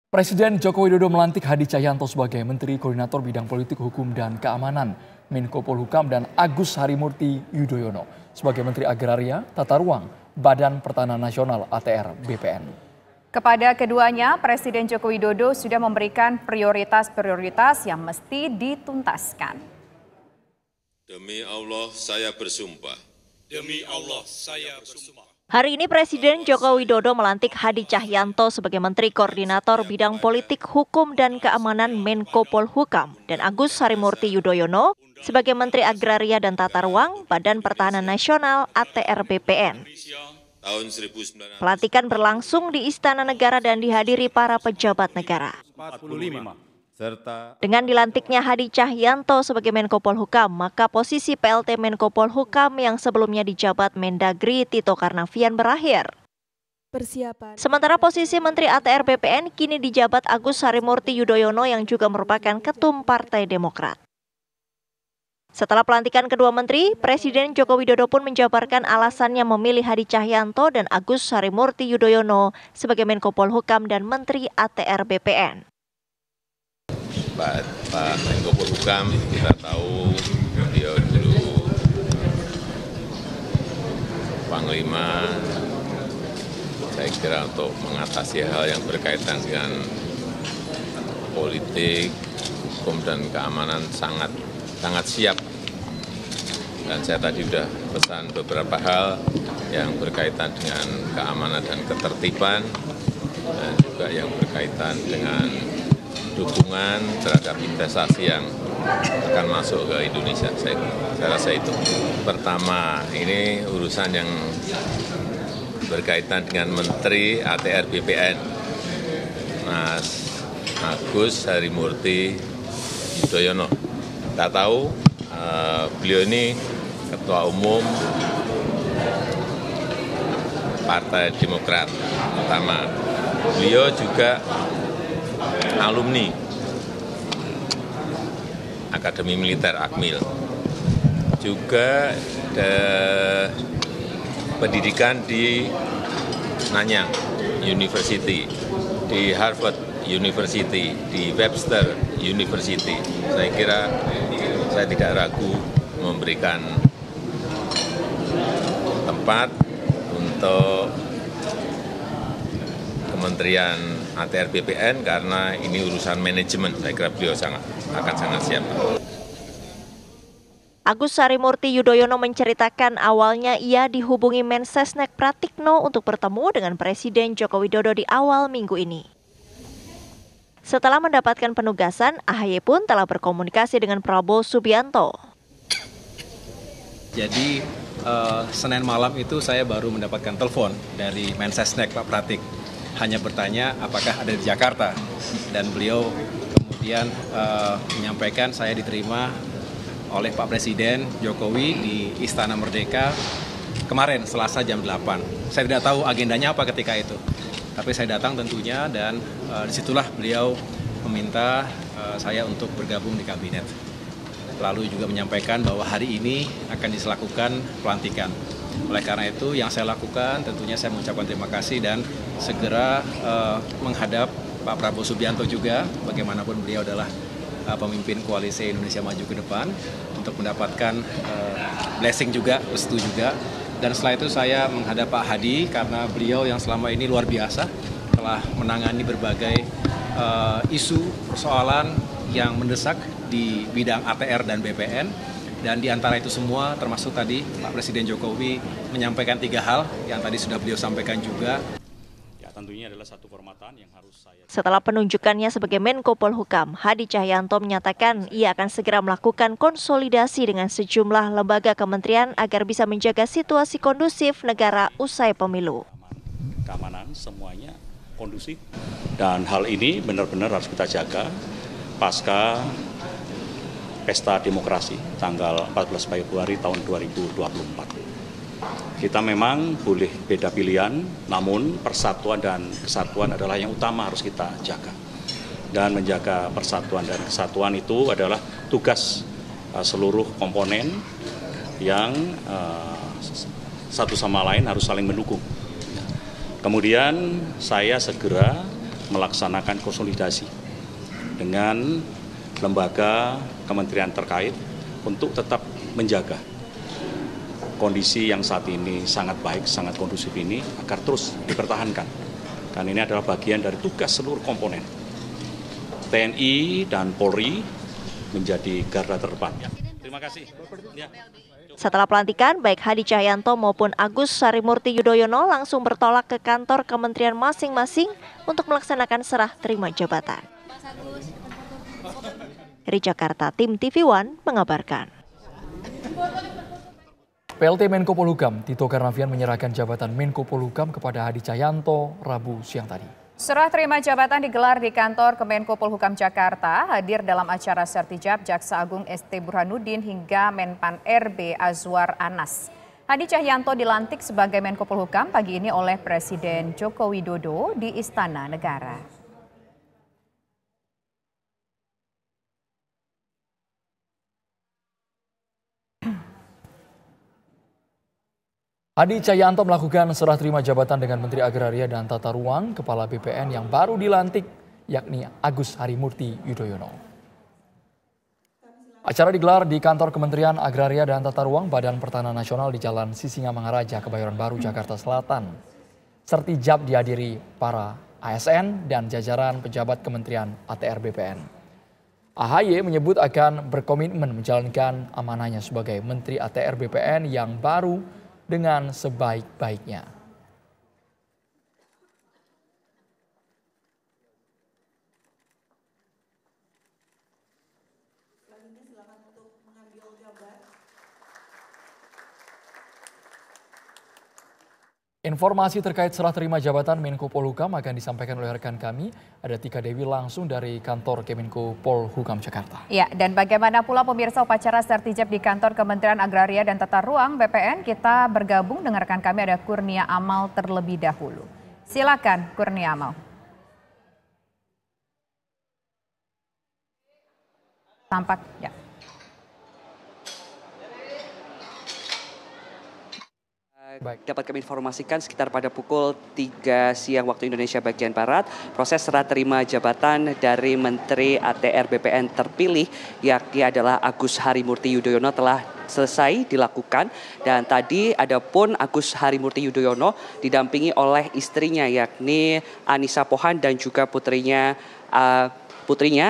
Presiden Joko Widodo melantik Hadi Cahyanto sebagai Menteri Koordinator Bidang Politik, Hukum, dan Keamanan, Menko Polhukam, dan Agus Harimurti Yudhoyono sebagai Menteri Agraria, Tata Ruang, Badan Pertanahan Nasional (ATR) BPN. Kepada keduanya, Presiden Joko Widodo sudah memberikan prioritas-prioritas yang mesti dituntaskan. Demi Allah saya bersumpah. Demi Allah saya bersumpah. Hari ini Presiden Joko Widodo melantik Hadi Cahyanto sebagai Menteri Koordinator Bidang Politik, Hukum, dan Keamanan Menko Polhukam dan Agus Harimurti Yudhoyono sebagai Menteri Agraria dan Tata Ruang Badan Pertanahan Nasional (ATR) BPN. Pelantikan berlangsung di Istana Negara dan dihadiri para pejabat negara. Dengan dilantiknya Hadi Cahyanto sebagai Menko Polhukam, maka posisi PLT Menko Polhukam yang sebelumnya dijabat Mendagri Tito Karnavian berakhir. Sementara posisi Menteri ATR BPN kini dijabat Agus Harimurti Yudhoyono yang juga merupakan Ketum Partai Demokrat. Setelah pelantikan kedua menteri, Presiden Joko Widodo pun menjabarkan alasannya memilih Hadi Cahyanto dan Agus Harimurti Yudhoyono sebagai Menko Polhukam dan Menteri ATR BPN. Pak Menko Polhukam, kita tahu beliau dulu Panglima. Saya kira untuk mengatasi hal yang berkaitan dengan politik, hukum, dan keamanan sangat siap. Dan saya tadi sudah pesan beberapa hal yang berkaitan dengan keamanan dan ketertiban, dan juga yang berkaitan dengan dukungan terhadap investasi yang akan masuk ke Indonesia. Saya rasa itu. Pertama, ini urusan yang berkaitan dengan Menteri ATR BPN, Mas Agus Harimurti Yudhoyono. Kita tahu beliau ini Ketua Umum Partai Demokrat pertama. Beliau juga alumni Akademi Militer Akmil, juga pendidikan di Nanyang University, di Harvard University, di Webster University. Saya kira saya tidak ragu memberikan tempat untuk Kementerian ATR BPN karena ini urusan manajemen. Saya kira beliau akan sangat siap. Agus Harimurti Yudhoyono menceritakan awalnya ia dihubungi Mensesnek Pratikno untuk bertemu dengan Presiden Joko Widodo di awal minggu ini. Setelah mendapatkan penugasan, AHY pun telah berkomunikasi dengan Prabowo Subianto. Jadi Senin malam itu saya baru mendapatkan telepon dari Mensesnek Pak Pratik. Hanya bertanya apakah ada di Jakarta. Dan beliau kemudian menyampaikan saya diterima oleh Pak Presiden Jokowi di Istana Merdeka kemarin Selasa jam 8. Saya tidak tahu agendanya apa ketika itu. Tapi saya datang tentunya dan disitulah beliau meminta saya untuk bergabung di kabinet. Lalu juga menyampaikan bahwa hari ini akan dilakukan pelantikan. Oleh karena itu yang saya lakukan tentunya saya mengucapkan terima kasih dan segera menghadap Pak Prabowo Subianto juga, bagaimanapun beliau adalah pemimpin koalisi Indonesia Maju ke depan, untuk mendapatkan blessing juga, restu juga. Dan setelah itu saya menghadap Pak Hadi karena beliau yang selama ini luar biasa telah menangani berbagai isu persoalan yang mendesak di bidang ATR dan BPN. Dan di antara itu semua termasuk tadi Pak Presiden Jokowi menyampaikan 3 hal yang tadi sudah beliau sampaikan juga. Ya, tentunya adalah satu kehormatan yang harus saya... Setelah penunjukannya sebagai Menko Polhukam, Hadi Cahyanto menyatakan ia akan segera melakukan konsolidasi dengan sejumlah lembaga kementerian agar bisa menjaga situasi kondusif negara usai pemilu. Keamanan semuanya kondusif dan hal ini benar-benar harus kita jaga pasca Pesta Demokrasi tanggal 14 Februari tahun 2024. Kita memang boleh beda pilihan, namun persatuan dan kesatuan adalah yang utama harus kita jaga. Dan menjaga persatuan dan kesatuan itu adalah tugas seluruh komponen yang satu sama lain harus saling mendukung. Kemudian saya segera melaksanakan konsolidasi dengan lembaga kementerian terkait untuk tetap menjaga kondisi yang saat ini sangat baik, sangat kondusif ini agar terus dipertahankan. Karena ini adalah bagian dari tugas seluruh komponen. TNI dan Polri menjadi garda terdepan. Terima kasih. Ya. Setelah pelantikan, baik Hadi Cahyanto maupun Agus Harimurti Yudhoyono langsung bertolak ke kantor kementerian masing-masing untuk melaksanakan serah terima jabatan. Dari Jakarta, tim TV One mengabarkan. PLT Menko Polhukam Tito Karnavian menyerahkan jabatan Menko Polhukam kepada Hadi Cahyanto Rabu siang tadi. Serah terima jabatan digelar di kantor Kemenko Polhukam Jakarta. Hadir dalam acara sertijab Jaksa Agung ST Burhanuddin hingga Menpan RB Azwar Anas. Hadi Cahyanto dilantik sebagai Menko Polhukam pagi ini oleh Presiden Joko Widodo di Istana Negara. Hadi Cahyanto melakukan serah terima jabatan dengan Menteri Agraria dan Tata Ruang, Kepala BPN yang baru dilantik, yakni Agus Harimurti Yudhoyono. Acara digelar di kantor Kementerian Agraria dan Tata Ruang Badan Pertanahan Nasional di Jalan Sisingamangaraja, Kebayoran Baru, Jakarta Selatan. Sertijab dihadiri para ASN dan jajaran pejabat Kementerian ATR BPN. AHY menyebut akan berkomitmen menjalankan amanahnya sebagai Menteri ATR BPN yang baru dengan sebaik-baiknya. Informasi terkait serah terima jabatan Menko Polhukam akan disampaikan oleh rekan kami, ada Tika Dewi langsung dari kantor Kemenko Polhukam Jakarta. Ya, dan bagaimana pula pemirsa upacara sertijab di kantor Kementerian Agraria dan Tata Ruang BPN, kita bergabung dengan rekan kami ada Kurnia Amal terlebih dahulu. Silakan Kurnia Amal. Tampak ya. Dapat kami informasikan sekitar pada pukul 3 siang waktu Indonesia bagian Barat, proses serah terima jabatan dari Menteri ATR BPN terpilih, yakni adalah Agus Harimurti Yudhoyono telah selesai dilakukan. Dan tadi adapun Agus Harimurti Yudhoyono didampingi oleh istrinya, yakni Anissa Pohan dan juga putrinya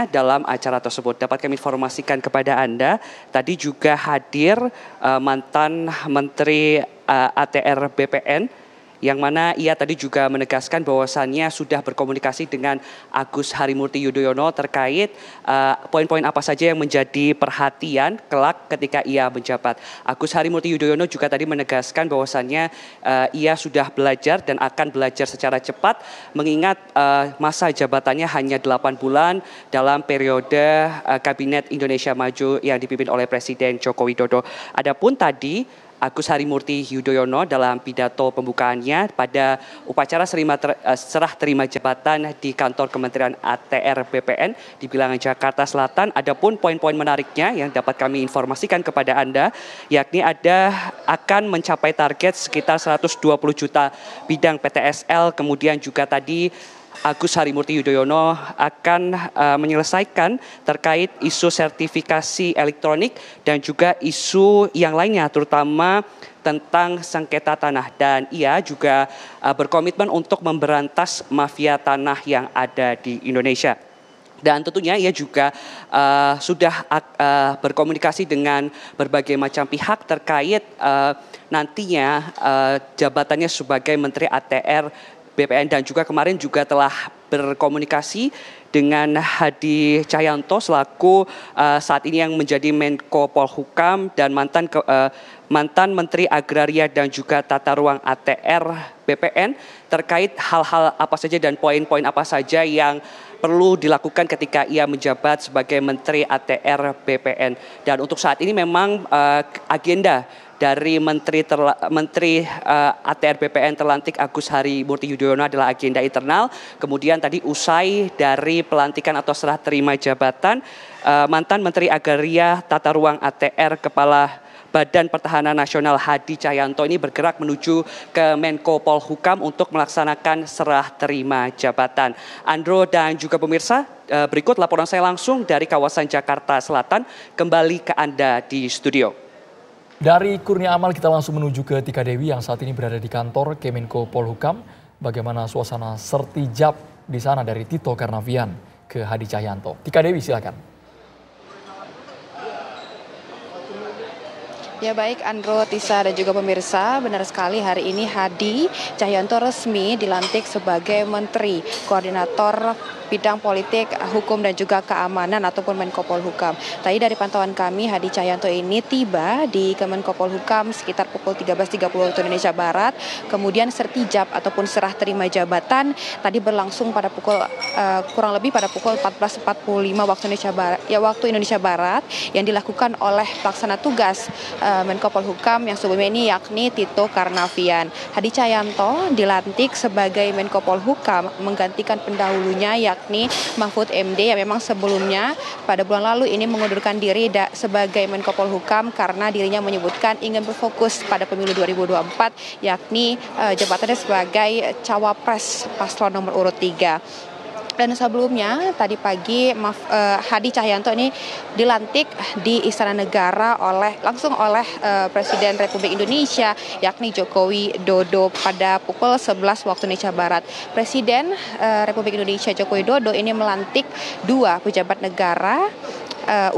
dalam acara tersebut. Dapat kami informasikan kepada Anda, tadi juga hadir mantan Menteri ATR BPN, yang mana ia tadi juga menegaskan bahwasannya sudah berkomunikasi dengan Agus Harimurti Yudhoyono terkait poin-poin apa saja yang menjadi perhatian kelak ketika ia menjabat. Agus Harimurti Yudhoyono juga tadi menegaskan bahwasannya ia sudah belajar dan akan belajar secara cepat, mengingat masa jabatannya hanya 8 bulan dalam periode Kabinet Indonesia Maju yang dipimpin oleh Presiden Joko Widodo. Adapun tadi Agus Harimurti Yudhoyono dalam pidato pembukaannya pada upacara serah terima jabatan di kantor Kementerian ATR BPN di Bilangan Jakarta Selatan. Adapun poin-poin menariknya yang dapat kami informasikan kepada Anda, yakni akan mencapai target sekitar 120 juta bidang PTSL, kemudian juga tadi Agus Harimurti Yudhoyono akan menyelesaikan terkait isu sertifikasi elektronik dan juga isu yang lainnya, terutama tentang sengketa tanah. Dan ia juga berkomitmen untuk memberantas mafia tanah yang ada di Indonesia. Dan tentunya ia juga sudah berkomunikasi dengan berbagai macam pihak terkait nantinya jabatannya sebagai Menteri ATR BPN, dan juga kemarin juga telah berkomunikasi dengan Hadi Cahyanto selaku saat ini yang menjadi Menko Polhukam dan mantan Menteri Agraria dan juga Tata Ruang ATR BPN terkait hal-hal apa saja dan poin-poin apa saja yang perlu dilakukan ketika ia menjabat sebagai Menteri ATR BPN. Dan untuk saat ini memang agenda dari Menteri ATR BPN terlantik Agus Harimurti Yudhoyono adalah agenda internal. Kemudian tadi usai dari pelantikan atau serah terima jabatan, mantan Menteri Agraria Tata Ruang ATR Kepala Badan Pertahanan Nasional Hadi Cahyanto ini bergerak menuju ke Menko Polhukam untuk melaksanakan serah terima jabatan. Andro dan juga pemirsa, berikut laporan saya langsung dari kawasan Jakarta Selatan, kembali ke Anda di studio. Dari Kurnia Amal kita langsung menuju ke Tika Dewi yang saat ini berada di kantor Kemenko Polhukam. Bagaimana suasana sertijab di sana dari Tito Karnavian ke Hadi Cahyanto. Tika Dewi silakan. Ya baik Andro, Tisa dan juga pemirsa, benar sekali hari ini Hadi Cahyanto resmi dilantik sebagai Menteri Koordinator Bidang Politik, Hukum dan juga Keamanan ataupun Menko Polhukam. Tadi dari pantauan kami Hadi Cahyanto ini tiba di Kemenko Polhukam sekitar pukul 13.30 waktu Indonesia Barat. Kemudian sertijab ataupun serah terima jabatan tadi berlangsung pada pukul kurang lebih pada pukul 14.45 waktu Indonesia Barat yang dilakukan oleh pelaksana tugas Menko Polhukam yang sebelumnya ini yakni Tito Karnavian. Hadi Cahyanto dilantik sebagai Menko Polhukam menggantikan pendahulunya yakni Mahfud MD yang memang sebelumnya pada bulan lalu ini mengundurkan diri sebagai Menko Polhukam karena dirinya menyebutkan ingin berfokus pada pemilu 2024 yakni jabatannya sebagai Cawapres paslon nomor urut 3. Dan sebelumnya tadi pagi Hadi Cahyanto ini dilantik di Istana Negara langsung oleh Presiden Republik Indonesia yakni Joko Widodo pada pukul 11 waktu Indonesia Barat. Presiden Republik Indonesia Joko Widodo ini melantik 2 pejabat negara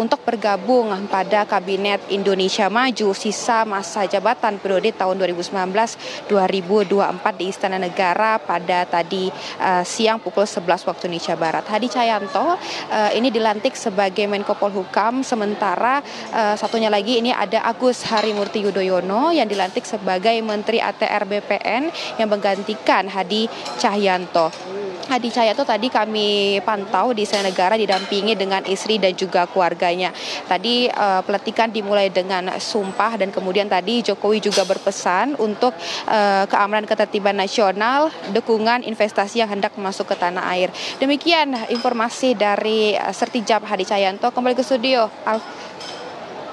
untuk bergabung pada Kabinet Indonesia Maju sisa masa jabatan periode tahun 2019-2024 di Istana Negara pada tadi siang pukul 11 waktu Indonesia Barat. Hadi Cahyanto ini dilantik sebagai Menko Polhukam, sementara satunya lagi ini ada Agus Harimurti Yudhoyono yang dilantik sebagai Menteri ATR BPN yang menggantikan Hadi Cahyanto. Hadi Cahyanto tadi kami pantau di Istana Negara didampingi dengan istri dan juga keluarganya. Tadi pelantikan dimulai dengan sumpah dan kemudian tadi Jokowi juga berpesan untuk keamanan ketertiban nasional, dukungan investasi yang hendak masuk ke tanah air. Demikian informasi dari sertijab Hadi Cahyanto. Kembali ke studio.